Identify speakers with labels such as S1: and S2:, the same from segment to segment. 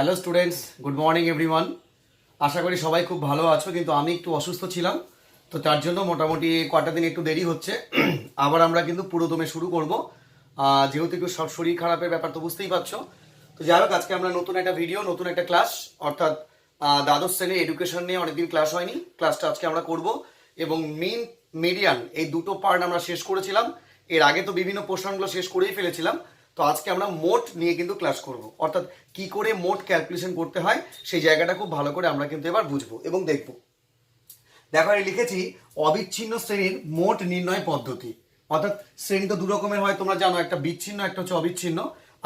S1: Hello students, good morning everyone. আশা করি সবাই খুব ভালো আছো, কিন্তু আমি একটু অসুস্থ ছিলাম, তো তার জন্য মোটামুটি কটা দিন একটু দেরি হচ্ছে। আবার আমরা কিন্তু পুরোদমে শুরু করব, যেহেতু একটু সব শরীর খারাপের ব্যাপার তো বুঝতেই পারছো। তো যাই হোক, আজকে আমরা নতুন একটা ভিডিও, নতুন একটা ক্লাস, অর্থাৎ দ্বাদশ শ্রেণীর এডুকেশন নিয়ে অনেকদিন ক্লাস হয়নি, ক্লাসটা আজকে আমরা করব। এবং মিন মিডিয়ান এই দুটো পার্ট আমরা শেষ করেছিলাম, এর আগে তো বিভিন্ন পোর্শনগুলো শেষ করেই ফেলেছিলাম। তো আজকে আমরা মোট নিয়ে কিন্তু ক্লাস করব, অর্থাৎ কি করে মোট ক্যালকুলেশন করতে হয় সেই জায়গাটা খুব ভালো করে আমরা কিন্তু এবার বুঝবো এবং দেখব। দেখো, আমি লিখেছি অবিচ্ছিন্ন শ্রেণীর মোট নির্ণয় পদ্ধতি। অর্থাৎ শ্রেণী তো দু রকমের হয়, তোমরা জানো, একটা বিচ্ছিন্ন, একটা হচ্ছে অবিচ্ছিন্ন।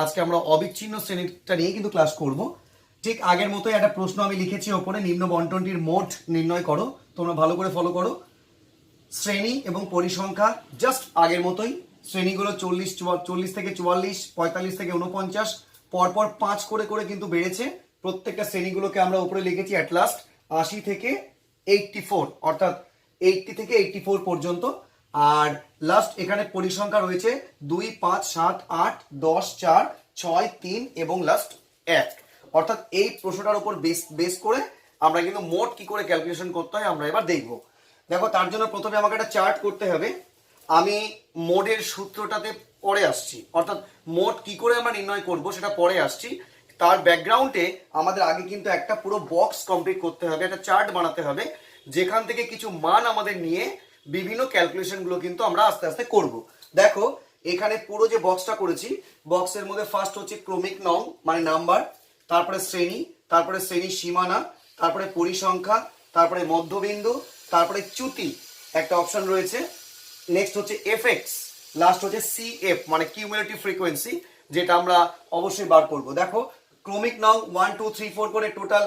S1: আজকে আমরা অবিচ্ছিন্ন শ্রেণীটা নিয়ে কিন্তু ক্লাস করব। ঠিক আগের মতোই একটা প্রশ্ন আমি লিখেছি ওপরে, নিম্ন বন্টনটির মোট নির্ণয় করো। তোমরা ভালো করে ফলো করো। শ্রেণী এবং পরিসংখ্যা জাস্ট আগের মতোই, শ্রেণীগুলো 40 থেকে 44, 45 থেকে 49, পরপর 5 করে করে কিন্তু বেড়েছে। প্রত্যেকটা শ্রেণীগুলোকে আমরা উপরে লিখেছি অ্যাট লাস্ট 80 থেকে 84, অর্থাৎ 80 থেকে 84 পর্যন্ত। আর লাস্ট এখানে পরিসংখ্যা রয়েছে 2, 5, 7, 8, 10, 4, 6, 3 এবং লাস্ট 1। অর্থাৎ এই প্রশ্নটার উপর বেস করে আমরা কিন্তু মোট কি করে ক্যালকুলেশন করতে হয় আমরা এবার দেখবো। দেখো, তার জন্য প্রথমে আমাকে একটা চার্ট করতে হবে। আমি মোডের সূত্রটাতে পরে আসছি, অর্থাৎ মোড কি করে আমরা নির্ণয় করব সেটা পরে আসছি। তার ব্যাকগ্রাউন্ডে আমাদের আগে কিন্তু একটা পুরো বক্স কমপ্লিট করতে হবে, একটা চার্ট বানাতে হবে, যেখান থেকে কিছু মান আমাদের নিয়ে বিভিন্ন ক্যালকুলেশনগুলো কিন্তু আমরা আস্তে আস্তে করব। দেখো, এখানে পুরো যে বক্সটা করেছি, বক্সের মধ্যে ফার্স্ট হচ্ছে ক্রমিক নং মানে নাম্বার, তারপরে শ্রেণী, তারপরে শ্রেণীর সীমানা, তারপরে পরিসংখ্যা, তারপরে মধ্যবিন্দু, তারপরে চ্যুতি একটা অপশন রয়েছে, নেক্সট হচ্ছে এফএক্স, লাস্ট হচ্ছে সিএফ মানে কিউমুলেটিভ ফ্রিকোয়েন্সি, যেটা আমরা অবশ্যই বার করব। দেখো, ক্রমিক নং 1 2 3 4 করে টোটাল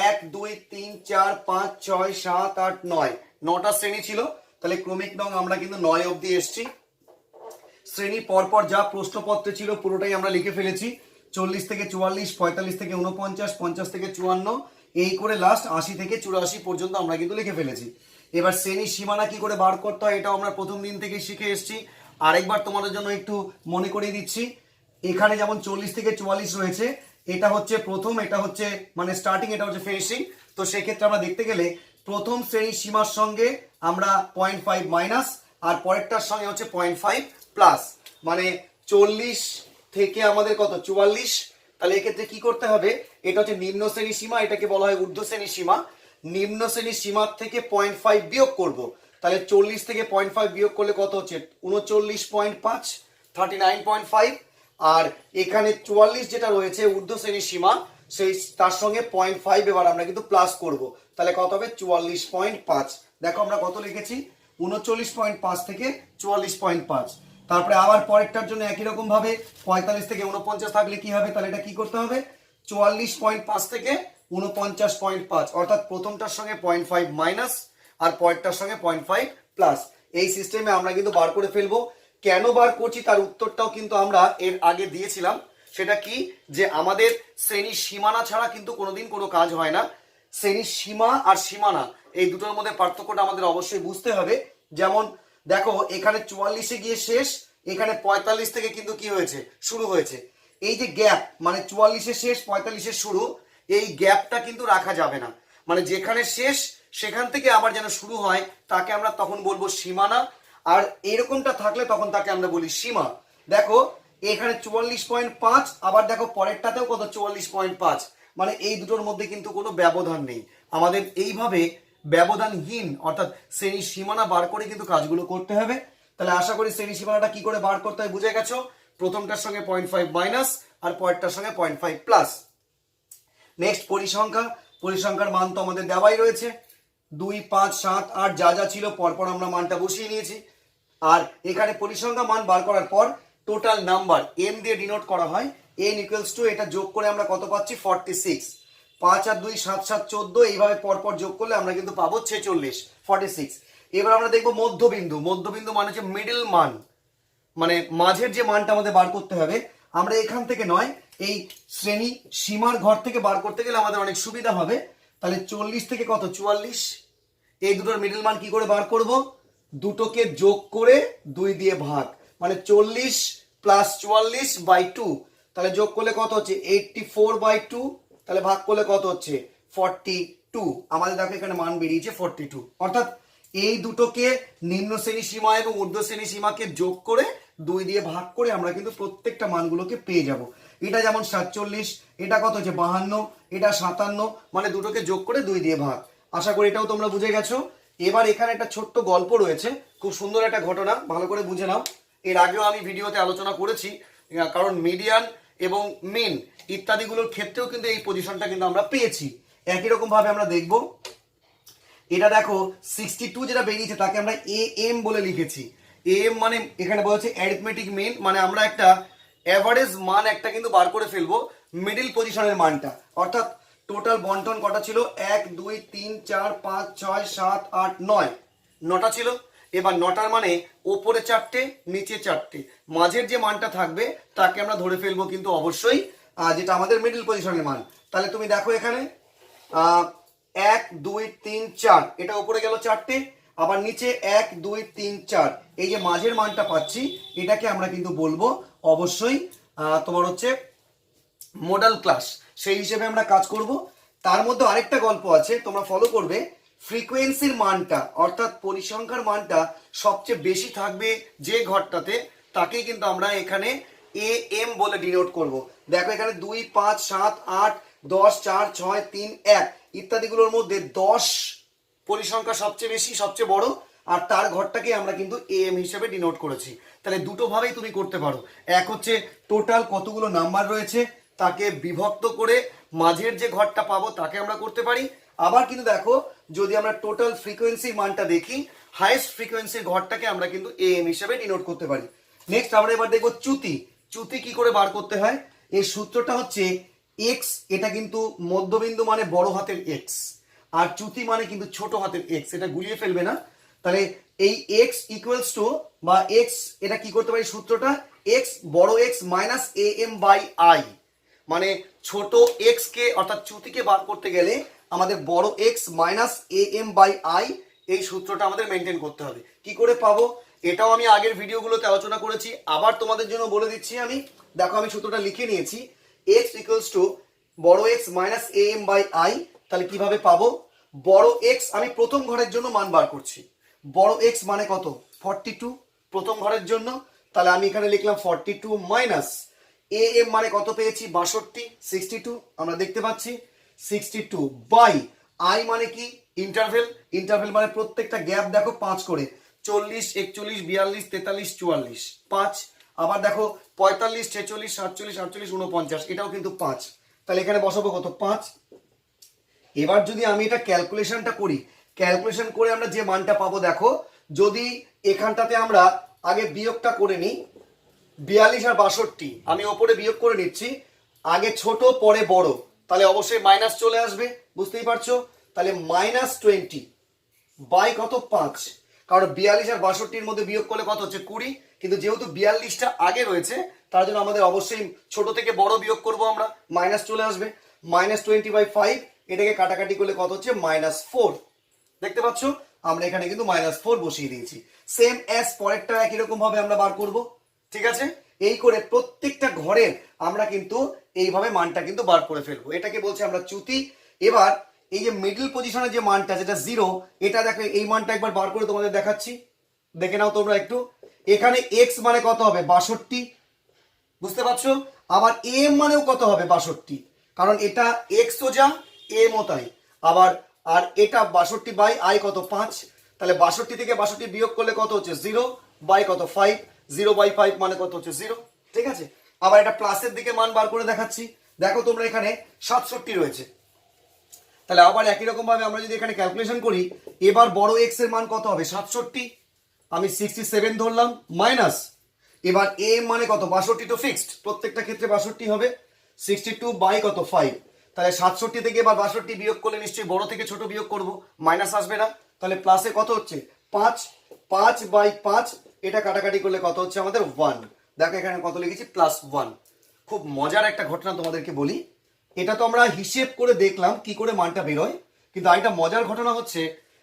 S1: 1 2 3 4 5 6 7 8 9, 9টা শ্রেণী ছিল, তাহলে ক্রমিক নং আমরা কিন্তু 9 অবধি এসেছি। শ্রেণী পরপর যা প্রশ্নপত্রে ছিল পুরোটাই আমরা লিখে ফেলেছি, 40 থেকে 44, 45 থেকে 49, 50 থেকে 54, এই করে লাস্ট 80 থেকে 84 পর্যন্ত আমরা কিন্তু লিখে ফেলেছি। এবার শ্রেণীর সীমানা কি করে বার করতে হয় এটাও আমরা প্রথম দিন থেকে শিখে এসেছি। আরেকবার তোমাদের জন্য একটু মনে করিয়ে দিচ্ছি। এখানে যেমন 40 থেকে 44 রয়েছে, এটা হচ্ছে প্রথম, এটা হচ্ছে মানে স্টার্টিং, এটা হচ্ছে ফিনিশিং। তো সেক্ষেত্রে আমরা দেখতে গেলে প্রথম শ্রেণীর সীমার সঙ্গে আমরা 0.5 মাইনাস, আর পরেরটার সঙ্গে হচ্ছে 0.5 প্লাস, মানে 40 থেকে আমাদের কত 44। তাহলে এক্ষেত্রে কি করতে হবে, এটা হচ্ছে নিম্ন শ্রেণীর সীমা, এটাকে বলা হয় ঊর্ধ্ব শ্রেণীর সীমা। নিম্ন শ্রেণীর সীমার থেকে 0.5 বিয়োগ করব, তাহলে 40 থেকে 0.5 বিয়োগ করলে কত হচ্ছে 39.5, 39.5। আর এখানে 44 যেটা রয়েছে ঊর্ধ্ব শ্রেণীর সীমা, সেই তার সঙ্গে 0.5 এবার আমরা কিন্তু প্লাস করব, তাহলে কত হবে 44.5। দেখো আমরা কত লিখেছি, 39.5 থেকে 44.5। তারপরে আবার পরেরটার জন্য একই রকম ভাবে 45 থেকে 49 থাকলে কি হবে, তাহলে এটা কি করতে হবে 44.5 থেকে 49.5, অর্থাৎ প্রথমটার সঙ্গে 0.5 মাইনাস আর পরেরটার সঙ্গে 0.5 প্লাস। এই সিস্টেমে আমরা কিন্তু বার করে ফেলবো। কেন বার করছি তার উত্তরটাও কিন্তু আমরা এর আগে দিয়েছিলাম। সেটা কি, যে আমাদের শ্রেণীর সীমানা ছাড়া কিন্তু কোনোদিন কোনো কাজ হয় না। শ্রেণীর সীমা আর সীমানা এই দুটোর মধ্যে পার্থক্যটা আমাদের অবশ্যই বুঝতে হবে। যেমন দেখো, এখানে 44-এ গিয়ে শেষ, এখানে 45 থেকে কিন্তু কি হয়েছে শুরু হয়েছে। এই যে গ্যাপ, মানে 44-এ শেষ 45-এ শুরু, এই গ্যাপটা কিন্তু রাখা যাবে না। মানে যেখানে শেষ সেখান থেকে আবার যেন শুরু হয় তাকে আমরা তখন বলবো সীমানা, আর এরকমটা থাকলে তখন তাকে আমরা বলি সীমা। দেখো, এখানে 44.5, আবার দেখো পরেরটাতেও কত 44.5, মানে এই দুটোর মধ্যে কিন্তু কোনো ব্যবধান নেই। আমাদের এইভাবে ব্যবধানহীন অর্থাৎ শ্রেণীর সীমানা বার করে কিন্তু কাজগুলো করতে হবে। তাহলে আশা করি শ্রেণী সীমানাটা কি করে বার করতে হয় বুঝে গেছো। প্রথমটার সঙ্গে 0.5 মাইনাস আর পরেরটার সঙ্গে 0.5 প্লাস। নেক্সট পরিসংখ্যা, পরিসংখ্যার মান তো আমাদের দেওয়াই রয়েছে, 2 5 7 8 যা যা ছিল পরপর আমরা মানটা বসিয়ে নিয়েছি। আর এখানে পরিসংখ্যা মান বার করার পর টোটাল নাম্বার এন দিয়ে ডিনোট করা হয়, এন ইকুয়ালস টু এটা যোগ করে আমরা কত পাচ্ছি 46, 5 আর 2 7 7 14, এইভাবে পরপর যোগ করলে আমরা কিন্তু পাবো 46, 46। এবার আমরা দেখবো মধ্যবিন্দু, মধ্যবিন্দু মানে হচ্ছে মিডল মান, মানে মাঝের যে মানটা আমাদের বার করতে হবে। আমরা এখান থেকে নয়, এই শ্রেণী সীমার ঘর থেকে বার করতে গেলে আমাদের অনেক সুবিধা হবে। তাহলে 40 থেকে কত 44, এই দুটোর মিডল মান কি করে বার করব, দুটোকে যোগ করে 2 দিয়ে ভাগ, মানে 40 প্লাস 44/2, তাহলে যোগ করলে কত হচ্ছে 84/2, তাহলে ভাগ করলে কত হচ্ছে 42। আমাদের দেখো এখানে মান বেরিয়েছে 42। অর্থাৎ এই দুটোকে নিম্ন শ্রেণী সীমা এবং ঊর্ধ্ব শ্রেণী সীমাকে যোগ করে 2 দিয়ে ভাগ করে আমরা কিন্তু প্রত্যেকটা মানগুলোকে পেয়ে যাব। এটা যেমন 47, এটা কত হচ্ছে 52, এটা 57, মানে দুটোকে যোগ করে 2 দিয়ে ভাগ। আশা করি এটাও তোমরা বুঝে গেছো। এবার এখানে একটা ছোট্ট গল্প রয়েছে, খুব সুন্দর একটা ঘটনা, ভালো করে বুঝে নাও। এর আগেও আমি ভিডিওতে আলোচনা করেছি, কারণ মিডিয়ান এবং মিন ইত্যাদিগুলোর ক্ষেত্রেও কিন্তু এই পজিশনটা কিন্তু আমরা পেয়েছি। একই রকম ভাবে আমরা দেখব, এটা দেখো 62 যেটা বেরিয়েছে তাকে আমরা এ এম বলে লিখেছি। এম মানে এখানে বলছে অ্যারিথমেটিক মিন, মানে আমরা একটা অ্যাভারেজ মান একটা কিন্তু বার করে ফেলবো মিডিল পজিশনের মানটা। অর্থাৎ টোটাল বন্টন কটা ছিল 1 2 3 4 5 6 7 8 9, 9টা ছিল। এবার 9টার মানে ওপরে 4টে নিচে 4টে, মাঝের যে মানটা থাকবে তাকে আমরা ধরে ফেলবো কিন্তু অবশ্যই যেটা আমাদের মিডিল পজিশনের মান। তাহলে তুমি দেখো এখানে 1 2 3 4, এটা উপরে গেল 4টে, আবার নিচে 1 2 3 4, এই যে মাঝের মানটা পাচ্ছি এটাকে আমরা কিন্তু বলবো অবশ্যই তোমার হচ্ছে মডেল ক্লাস। সেই হিসেবে আমরা কাজ করব। তার মধ্যে আরেকটা গল্প আছে, তোমরা ফলো করবে। ফ্রিকোয়েন্সির মানটা অর্থাৎ পরিসংখ্যার মানটা সবচেয়ে বেশি থাকবে যে ঘরটাতে, তাকেই কিন্তু আমরা এখানে এ এম বলে ডিনোট করব। দেখো এখানে 2 5 7 8 10 4 6 3 1 ইত্যাদিগুলোর মধ্যে 10 পরিসংখ্যা সবচেয়ে বেশি, সবচেয়ে বড়, আর তার ঘরটাকে আমরা কিন্তু এম হিসেবে ডিনোট করেছি। তাহলে দুটো ভাবেই তুমি করতে পারো। এক হচ্ছে টোটাল কতগুলো নাম্বার রয়েছে তাকে বিভক্ত করে মাঝের যে ঘরটা পাবো তাকে আমরা করতে পারি। আবার কিন্তু দেখো যদি আমরা টোটাল ফ্রিকোয়েন্সির মানটা দেখি, হাইয়েস্ট ফ্রিকোয়েন্সির ঘরটাকে আমরা কিন্তু এম হিসেবে ডিনোট করতে পারি। নেক্সট আমরা এবার দেখবো চ্যুতি। চ্যুতি কি করে বার করতে হয়? এই সূত্রটা হচ্ছে এক্স, এটা কিন্তু মধ্যবিন্দু মানে বড় হাতের এক্স, আর চ্যুতি মানে কিন্তু ছোট হাতের এক্স, এটা গুলিয়ে ফেলবে না। তাহলে এই এক্স ইকুয়ালস টু বা এক্স, এটা কি করতে পারি সূত্রটা, এক্স বড় X minus A M by I, মানে ছোট এক্স কে অর্থাৎ চ্যুতিকে বার করতে গেলে আমাদের বড় X minus A M by I, এই সূত্রটা আমাদের মেনটেন করতে হবে। কি করে পাবো এটাও আমি আগের ভিডিওগুলোতে আলোচনা করেছি, আবার তোমাদের জন্য বলে দিচ্ছি আমি। দেখো আমি সূত্রটা লিখে নিয়েছি, এক্স ইকুয়ালস টু বড় X minus A M by I. তাহলে কিভাবে পাবো, বড় এক্স আমি প্রথম ঘরের জন্য মান বার করছি, বড় এক্স মানে কত 42 প্রথম ঘরের জন্য, তাহলে আমি এখানে লিখলাম 42 মাইনাস এ এম মানে কত পেয়েছি 62 62, আমরা দেখতে পাচ্ছি 62 বাই আই মানে কি ইন্টারভেল, ইন্টারভেল মানে প্রত্যেকটা গ্যাপ দেখো 5 করে, 40 41 42 43 44 5, আবার দেখো 45 46 47 48 49, এটাও কিন্তু 5। তাহলে এখানে বসাবো কত 5। এবার যদি আমি এটা ক্যালকুলেশনটা করি, ক্যালকুলেশন করে আমরা যে মানটা পাবো, দেখো যদি এখানটাতে আমরা আগে বিয়োগটা করে নিই, 42 আর 62 আমি ওপরে বিয়োগ করে নিচ্ছি, আগে ছোট পরে বড়, তাহলে অবশ্যই মাইনাস চলে আসবে, বুঝতেই পারছো। তাহলে -20 বাই কত 5, কারণ 42 আর 62-র মধ্যে বিয়োগ করলে কত হচ্ছে 20, কিন্তু যেহেতু 42টা আগে রয়েছে তার জন্য আমাদের অবশ্যই ছোট থেকে বড় বিয়োগ করব আমরা, মাইনাস চলে আসবে, -20/5, এটাকে কাটাকাটি করলে কত হচ্ছে -4। দেখতে পাচ্ছ আমরা এখানে কিন্তু -4 বসিয়ে দিয়েছি। সেম অ্যাজ পরেরটা একই রকম ভাবে আমরা বার করব, ঠিক আছে। এই করে প্রত্যেকটা ঘরের আমরা কিন্তু এইভাবে মানটা কিন্তু বার করে ফেলবো, এটাকে বলছি আমরা চ্যুতি। এবার এই যে মিডল পজিশনে যে মানটা যেটা 0, এটা দেখো এই মানটা একবার বার করে তোমাদের দেখাচ্ছি, দেখে নাও তোমরা একটু। এখানে এক্স মানে কত হবে 62, বুঝতে পারছো। আবার এম মানেও কত হবে 62, কারণ এটা এক্স ও যা এম ও তাই, আবার আর এটা 62 বাই আই কত 5, তাহলে 62 থেকে 62 বিয়োগ করলে কত হচ্ছে 0 বাই কত 5, 0 বাই 5 মানে কত হচ্ছে 0, ঠিক আছে। আবার এটা প্লাসের দিকে মান বার করে দেখাচ্ছি, দেখো তোমরা এখানে 67 রয়েছে, তাহলে আবার একই রকম ভাবে আমরা যদি এখানে ক্যালকুলেশন করি, এবার বড় এক্স এর মান কত হবে 67, আমি 67 ধরলাম মাইনাস, এবার এম মানে কত 62 তো ফিক্সড, প্রত্যেকটা ক্ষেত্রে 62 হবে, 62 বাই কত 5, তাহলে 67 থেকে এবার 62 বিয়োগ করলে নিশ্চয়ই বড় থেকে ছোট বিয়োগ করব, মাইনাস আসবে না, তাহলে প্লাসে কত হচ্ছে 5, 5 বাই 5, এটা কাটাকাটি করলে কত হচ্ছে আমাদের 1। দেখো এখানে কত লিখেছি +1। খুব মজার একটা ঘটনা তোমাদেরকে বলি, এটা তো আমরা হিসেব করে দেখলাম কি করে মানটা বেরোয়, কিন্তু আরেকটা মজার ঘটনা হচ্ছে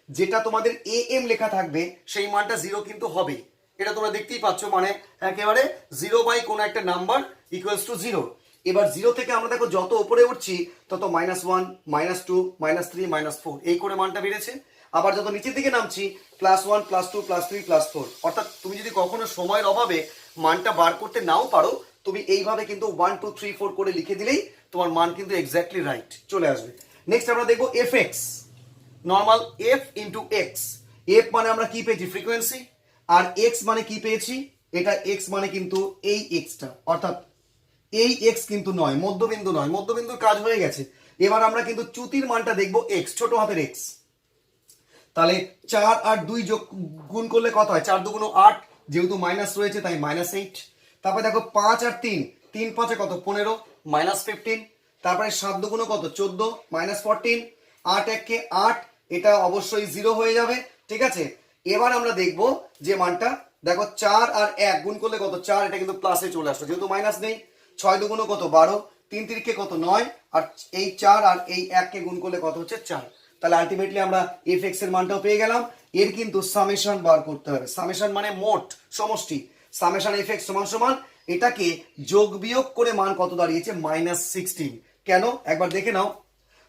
S1: যেটা তোমাদের এ এম লেখা থাকবে সেই মানটা 0 কিন্তু হবে, এটা তোমরা দেখতেই পাচ্ছ, মানে একেবারে 0 বাই কোনো একটা নাম্বার ইকুয়ালস টু 0। এবার 0 থেকে আমরা দেখো যত উপরে উঠছি তত -1, -2, -3, -4 এই করে মানটা বেড়েছে। আবার যত নিচের দিকে নামছি +1, +2, +3, +4। অর্থাৎ তুমি যদি কখনো সময়ের অভাবে মানটা বার করতে নাও পারো, তুমি এইভাবে কিন্তু 1, 2, 3, 4 করে লিখে দিলেই তোমার মান কিন্তু এক্স্যাক্টলি রাইট চলে আসবে। নেক্সট আমরা দেখবো fx, normal f into x. f মানে আমরা কি পেয়েছি? ফ্রিকোয়েন্সি। আর x মানে কি পেয়েছি? এটা x মানে কিন্তু এই এক্সটা, অর্থাৎ এই এক্স কিন্তু নয়, মধ্যবিন্দু নয়, মধ্যবিন্দুর কাজ হয়ে গেছে। এবার আমরা কিন্তু চ্যুতির মানটা দেখবো এক্স, ছোট হাতের এক্স। তাহলে 4 আর 2 যোগ গুণ করলে কত হয়? 4 2 8, যেহেতু মাইনাস রয়েছে তাই -8। তারপরে দেখো 5 আর 3, 3 5 কত? 15, -15। তারপরে 7 2 কত? 14, -14। 8 1 কে 8, এটা অবশ্যই 0 হয়ে যাবে, ঠিক আছে। এবার আমরা দেখবো যে মানটা দেখো 4 আর 1 গুণ করলে কত? 4, এটা কিন্তু প্লাসে চলে আসলো যেহেতু মাইনাস নেই। 6 2 কত? 12, 3 3 কে কত? 9, আর এই 4 আর এই 1 কে গুণ করলে কত হচ্ছে? 4। তাহলে আলটিমেটলি আমরা fx এর মানটাও পেয়ে গেলাম। এর কিন্তু সামেশন বার করতে হবে। সামেশন মানে মোট সমষ্টি। সামেশন fx সমান সমান এটাকে যোগ বিয়োগ করে মান কত দাঁড়িয়েছে? -16। কেন? একবার দেখে নাও।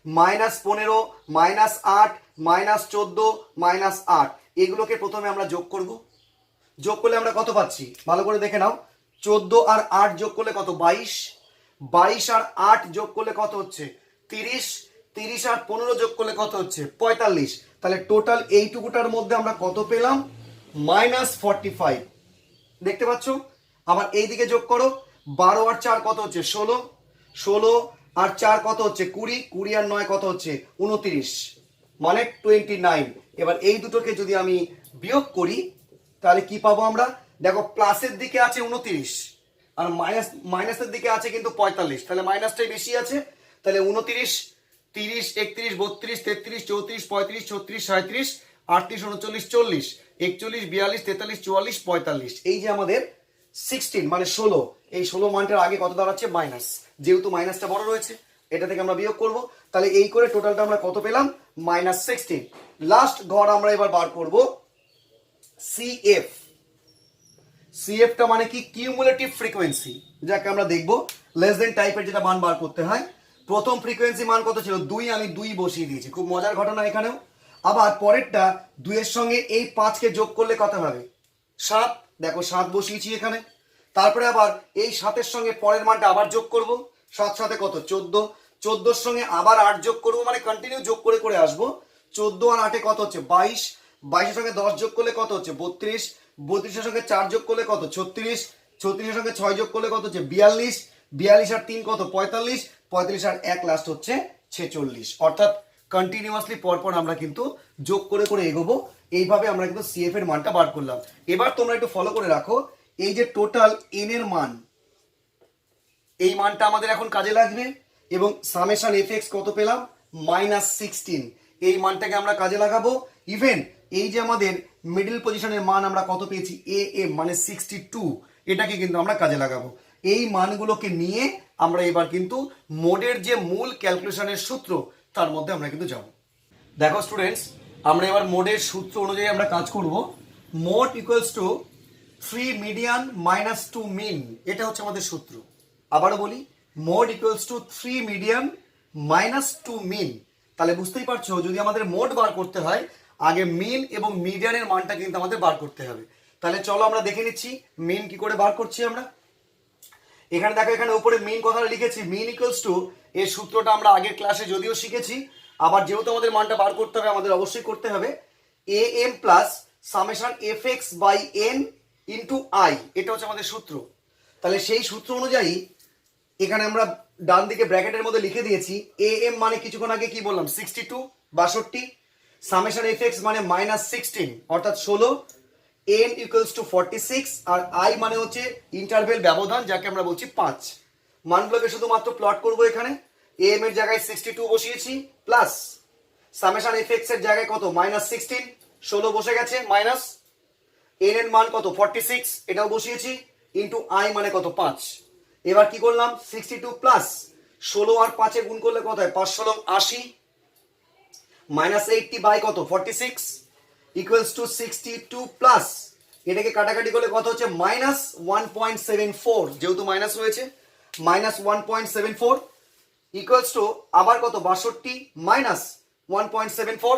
S1: -15, -8, -14, -8 এগুলোকে প্রথমে আমরা যোগ করব। যোগ করলে আমরা কত পাচ্ছি? ভালো করে দেখে নাও। 14 আর 8 যোগ করলে কত? 22। 22 আর 8 যোগ করলে কত হচ্ছে? 30। 30 আর 15 যোগ করলে কত হচ্ছে? 45। তাহলে টোটাল এইটুকুটার মধ্যে আমরা কত পেলাম? -45। দেখতে পাচ্ছ? আবার এই দিকে যোগ করো। 12 আর 4 কত হচ্ছে? 16। 16 আর 4 কত হচ্ছে? 20। 20 আর 9 কত হচ্ছে? 29, মানে 29। এবার এই দুটোকে যদি আমি বিয়োগ করি তাহলে কি পাবো আমরা? দেখো প্লাসের দিকে আছে 29 আর মাইনাসের দিকে আছে কিন্তু 45, তাহলে মাইনাসটাই বেশি আছে। তাহলে 29, 30, 31, 32, 33, 34, 35, 36, 37, 38, 39, 40, 41, 42, 43, 44, 45। এই যে আমাদের 16 মানে 16, এই 16 মানটার আগে কত দাঁড়াচ্ছে? মাইনাস। যেহেতু মাইনাসটা বড় রয়েছে এটা থেকে আমরা বিয়োগ করব। তাহলে এই করে টোটালটা আমরা কত পেলাম? -16। লাস্ট ঘর আমরা এবার বার করব CF। CFটা মানে কি? কিউমুলেটিভ ফ্রিকোয়েন্সি, যাকে আমরা দেখব লেস দেন টাইপের যেটা মান বার করতে হয়। প্রথম ফ্রিকোয়েন্সি মান কত ছিল? 2, আমি 2 বসিয়ে দিয়েছি। খুব মজার ঘটনা এখানেও। আবার পরেরটা 2 এর সঙ্গে এই 5 কে যোগ করলে কত হবে? 7। দেখো 7 বসিয়েছি এখানে। তারপরে আবার এই 7 এর সঙ্গে পরের মানটা আবার যোগ করব। 7 7 কত? 14। 14 এর সঙ্গে আবার 8 যোগ করব, মানে কন্টিনিউ যোগ করে করে আসবো। 14 আর 8 কত হচ্ছে? 22। 22 এর সঙ্গে 10 যোগ করলে কত হচ্ছে? 32। 32 এর সঙ্গে 4 যোগ করলে কত? 36। 36 এর সঙ্গে 6 যোগ করলে কত হচ্ছে? 42। 42 আর 3 কত? 45। 45 আর 1 লাস্ট হচ্ছে 46। অর্থাৎ কন্টিনিউয়াসলি পরপর আমরা কিন্তু যোগ করে করে এগোবো। এইভাবে আমরা কিন্তু CF এর মানটা বার করলাম। এবার তোমরা একটু ফলো করে রাখো, এই যে টোটাল n এর মান, এই মানটা আমাদের এখন কাজে লাগবে। এবং সামেশন fx কত পেলাম? -16। এই মানটাকে আমরা কাজে লাগাবো। ইভেন এই যে আমাদের মিডল পজিশনের মান আমরা কত পেয়েছি? am মানে 62, এটাকে কিন্তু আমরা কাজে লাগাবো। এই মানগুলোকে নিয়ে আমরা এবার কিন্তু মোডের যে মূল ক্যালকুলেশনের সূত্র তার মধ্যে আমরা কিন্তু যাব। দেখো স্টুডেন্টস, আমরা এবার মোডের সূত্র অনুযায়ী আমরা কাজ করব। Mode equals to 3 median minus 2 মিন, এটা হচ্ছে আমাদের সূত্র। আবারও বলি, mode equals to 3 median minus 2 মিন। তাহলে বুঝতেই পারছো, যদি আমাদের মোড বার করতে হয় আগে মিন এবং মিডিয়ানের মানটা কিন্তু আমাদের বার করতে হবে। তাহলে চলো আমরা দেখে নিচ্ছি মিন কি করে বার করছি আমরা। এখানে দেখো, এখানে উপরে মিন কথাটা লিখেছি। মিন ইকুয়ালস টু, এর সূত্রটা আমরা আগের ক্লাসে যদিও শিখেছি, আবার যেহেতু আমাদের মানটা বার করতে হবে আমাদের অবশ্যই করতে হবে am plus summation fx by n into i, এটা হচ্ছে আমাদের সূত্র। তাহলে সেই সূত্র অনুযায়ী এখানে আমরা ডান দিকে ব্র্যাকেটের মধ্যে লিখে দিয়েছি am মানে কিছুক্ষণ আগে কি বললাম? 62, 62। সামেশন fx মানে -16 অর্থাৎ 16। n ইকুয়ালস টু 46 আর i মানে হচ্ছে ইন্টারভেল, ব্যবধান, যাকে আমরা বলছি 5। মানগুলোকে শুধুমাত্র প্লট করব। এখানে am এর জায়গায় 62 বসিয়েছি, প্লাস সামেশন fx এর জায়গায় কত? -16, 16 বসে গেছে, মাইনাস n এর মান কত? 46, এটাও বসিয়েছি, ইন্টু i মানে কত? 5। এবার কি করলাম? 62 প্লাস 16 আর 5 এ গুণ করলে কত হয়? 5 16 80, মাইনাস 80 বাই কত? 46 ইকুয়ালস টু 62 প্লাস, এটাকে কাটাকাটি করলে কত হচ্ছে? -1.74, যেহেতু মাইনাস রয়েছে। মাইনাস 1.74 ইকুয়ালস টু আবার কত 62 মাইনাস 1.74।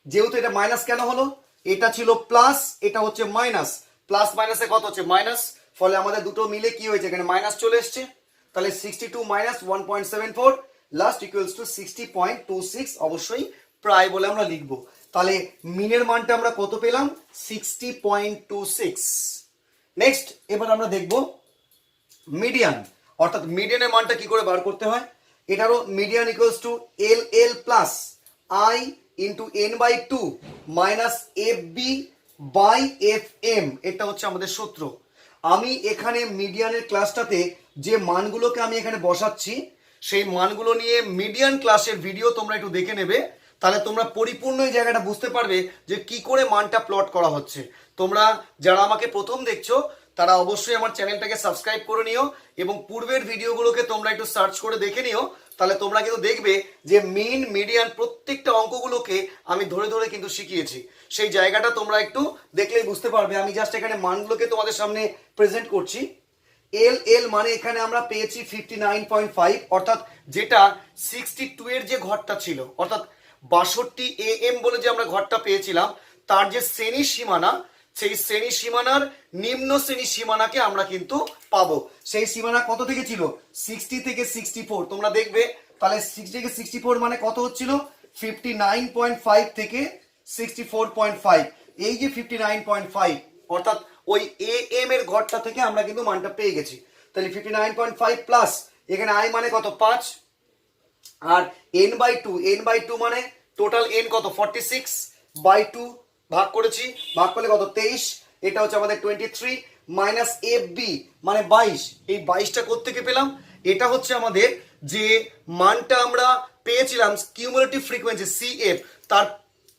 S1: যেহেতু এটা মাইনাস কেন হলো, এটা ছিল প্লাস, এটা হচ্ছে মাইনাস, প্লাস মাইনাসে কত হচ্ছে মাইনাস, ফলে আমাদের দুটো মিলে কি হয়েছে এখানে মাইনাস চলে এসছে। তাহলে 62 মাইনাস 1.74 লাস্ট ইকুয়ালস টু 60.26, অবশ্যই প্রায় বলে আমরা লিখবো। তাহলে মিনের মানটা আমরা কত পেলাম 60.26। নেক্সট এবার আমরা দেখব মিডিয়ান, অর্থাৎ মিডিয়ানের মানটা কি করে বার করতে হয়। এটারও median equals to L L plus I into N by two minus F B by F M, এটা হচ্ছে আমাদের সূত্র। আমি এখানে মিডিয়ানের ক্লাসটাতে যে মানগুলোকে আমি এখানে বসাচ্ছি সেই মানগুলো নিয়ে মিডিয়ান ক্লাসের ভিডিও তোমরা একটু দেখে নেবে, তাহলে তোমরা পরিপূর্ণ এই জায়গাটা বুঝতে পারবে যে কি করে মানটা প্লট করা হচ্ছে। তোমরা যারা আমাকে প্রথম দেখছো তারা অবশ্যই আমার চ্যানেলটাকে সাবস্ক্রাইব করে নিও এবং পূর্বের ভিডিওগুলোকে তোমরা একটু সার্চ করে দেখে নিও, তাহলে তোমরা কিন্তু দেখবে যে মিন মিডিয়ান প্রত্যেকটা অঙ্কগুলোকে আমি ধরে ধরে কিন্তু শিখিয়েছি। সেই জায়গাটা তোমরা একটু দেখলেই বুঝতে পারবে। আমি জাস্ট এখানে মানগুলোকে তোমাদের সামনে প্রেজেন্ট করছি। এল এল মানে এখানে আমরা পেয়েছি 59.5, অর্থাৎ যেটা 62 এর যে ঘরটা ছিল, অর্থাৎ 62 AM বলে যে আমরা ঘরটা পেয়েছিলাম, তার যে শ্রেণী সীমানা, সেই শ্রেণী সীমানার নিম্ন শ্রেণী সীমানাকে আমরা কিন্তু পাবো। সেই সীমানা কত থেকে ছিল 60 থেকে 64, তোমরা দেখবে। তাহলে 60 থেকে 64 মানে কত হচ্ছিল 59.5 থেকে 64.5, এই যে 59.5 অর্থাৎ ওই এ এম এর ঘরটা থেকে আমরা কিন্তু মানটা পেয়ে গেছি। তাহলে 59.5 প্লাস এখানে আই মানে কত 5 আর n by two, n by two মানে টোটাল n কত 46 বাই 2 ভাগ করেছি, ভাগ করলে কত 23, এটা হচ্ছে আমাদের 23 মাইনাস এফ বি মানে 22। এই 22টা কোত্থেকে পেলাম, এটা হচ্ছে আমাদের যে মানটা আমরা পেয়েছিলাম কিউমুলেটিভ ফ্রিকোয়েন্সি সিএফ, তার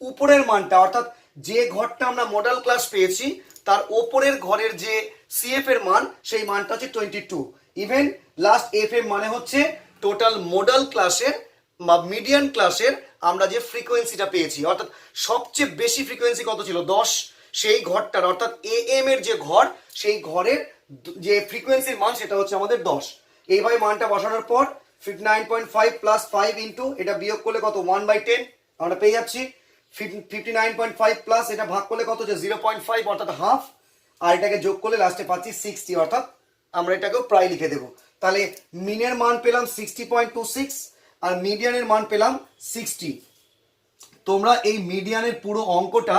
S1: উপরের মানটা, অর্থাৎ যে ঘরটা আমরা মডেল ক্লাস পেয়েছি তার ওপরের ঘরের যে সিএফ এর মান, সেই মানটা হচ্ছে 22। ইভেন লাস্ট এফ এম মানে হচ্ছে টোটাল মডেল ক্লাসের বা মিডিয়ান ক্লাসের আমরা যে ফ্রিকোয়েন্সিটা পেয়েছি, অর্থাৎ সবচেয়ে বেশি ফ্রিকোয়েন্সি কত ছিল 10, সেই ঘরটার অর্থাৎ এ এম এর যে ঘর, সেই ঘরের যে ফ্রিকোয়েন্সির মান সেটা হচ্ছে আমাদের 10। এইভাবে মানটা বসানোর পর 59.5 প্লাস 5 ইন্টু এটা বিয়োগ করলে কত 1/10 আমরা পেয়ে যাচ্ছি। 59.5 প্লাস এটা ভাগ করলে কত হচ্ছে 0.5 অর্থাৎ হাফ, আর এটাকে যোগ করলে লাস্টে পাচ্ছি 60, অর্থাৎ আমরা এটাকেও প্রায় লিখে দেবো। তাহলে মিনের মান পেলাম 60.26 আর মিডিয়ানের মান পেলাম 60। তোমরা এই মিডিয়ানের পুরো অঙ্কটা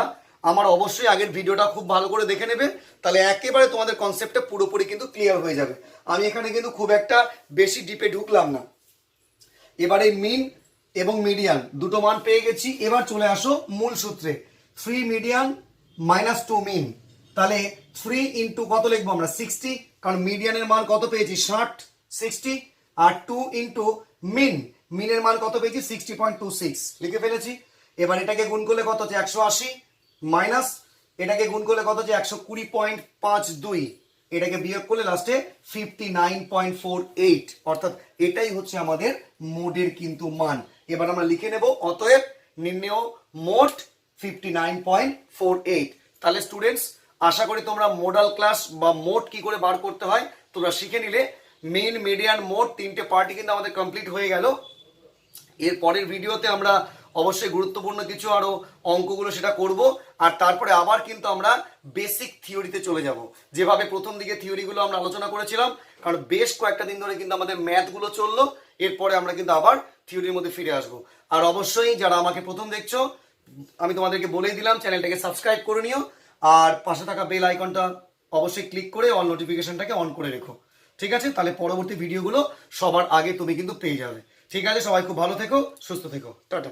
S1: আমার অবশ্যই আগের ভিডিওটা খুব ভালো করে দেখে নেবে, তাহলে একেবারে তোমাদের কনসেপ্টটা পুরোপুরি কিন্তু ক্লিয়ার হয়ে যাবে। আমি এখানে কিন্তু খুব একটা বেশি ডিপে ঢুকলাম না। এবারে মিন এবং মিডিয়ান দুটো মান পেয়ে গেছি, এবার চলে আসো মূল সূত্রে। 3 মিডিয়ান মাইনাস 2 মিন, তাহলে 3 ইন্টু কত লিখবো আমরা 60, কারণ মিডিয়ানের মান কত পেয়েছি 60, আর 2 ইন্টু মিন, মিনের মান কত পেয়েছি 60.26 লিখে ফেলেছি। এবার এটাকে গুণ করলে কত হচ্ছে 180 মাইনাস এটাকে গুণ করলে কত হচ্ছে 120.52, এটাকে বিয়োগ করলে লাস্টে 59.48, অর্থাৎ এটাই হচ্ছে আমাদের মোডের কিন্তু মান। এবার আমরা লিখে নেব অতএব নির্ণেয় মোট 59.48। তাহলে স্টুডেন্টস আশা করি তোমরা মোডাল ক্লাস বা মোড কি করে বার করতে হয় তোমরা শিখে নিলে। মেন মিডিয়ান মোড তিনটে পার্টি কিন্তু আমাদের কমপ্লিট হয়ে গেল। এর পরের ভিডিওতে আমরা অবশ্যই গুরুত্বপূর্ণ কিছু আরো অঙ্কগুলো সেটা করব, আর তারপরে আবার কিন্তু আমরা বেসিক থিওরিতে চলে যাব, যেভাবে প্রথম দিকে থিওরিগুলো আমরা আলোচনা করেছিলাম, কারণ বেশ কয়েকটা দিন ধরে কিন্তু আমাদের ম্যাথগুলো চললো। এরপরে আমরা কিন্তু আবার থিওরির মধ্যে ফিরে আসবো। আর অবশ্যই যারা আমাকে প্রথম দেখছো আমি তোমাদেরকে বলেই দিলাম চ্যানেলটাকে সাবস্ক্রাইব করে নিও, আর পাশে থাকা বেল আইকনটা অবশ্যই ক্লিক করে অল নোটিফিকেশনটাকে অন করে রেখো। ঠিক আছে, তাহলে পরবর্তী ভিডিওগুলো সবার আগে তুমি কিন্তু পেয়ে যাবে। ঠিক আছে, সবাই খুব ভালো থেকো, সুস্থ থেকো, টাটা।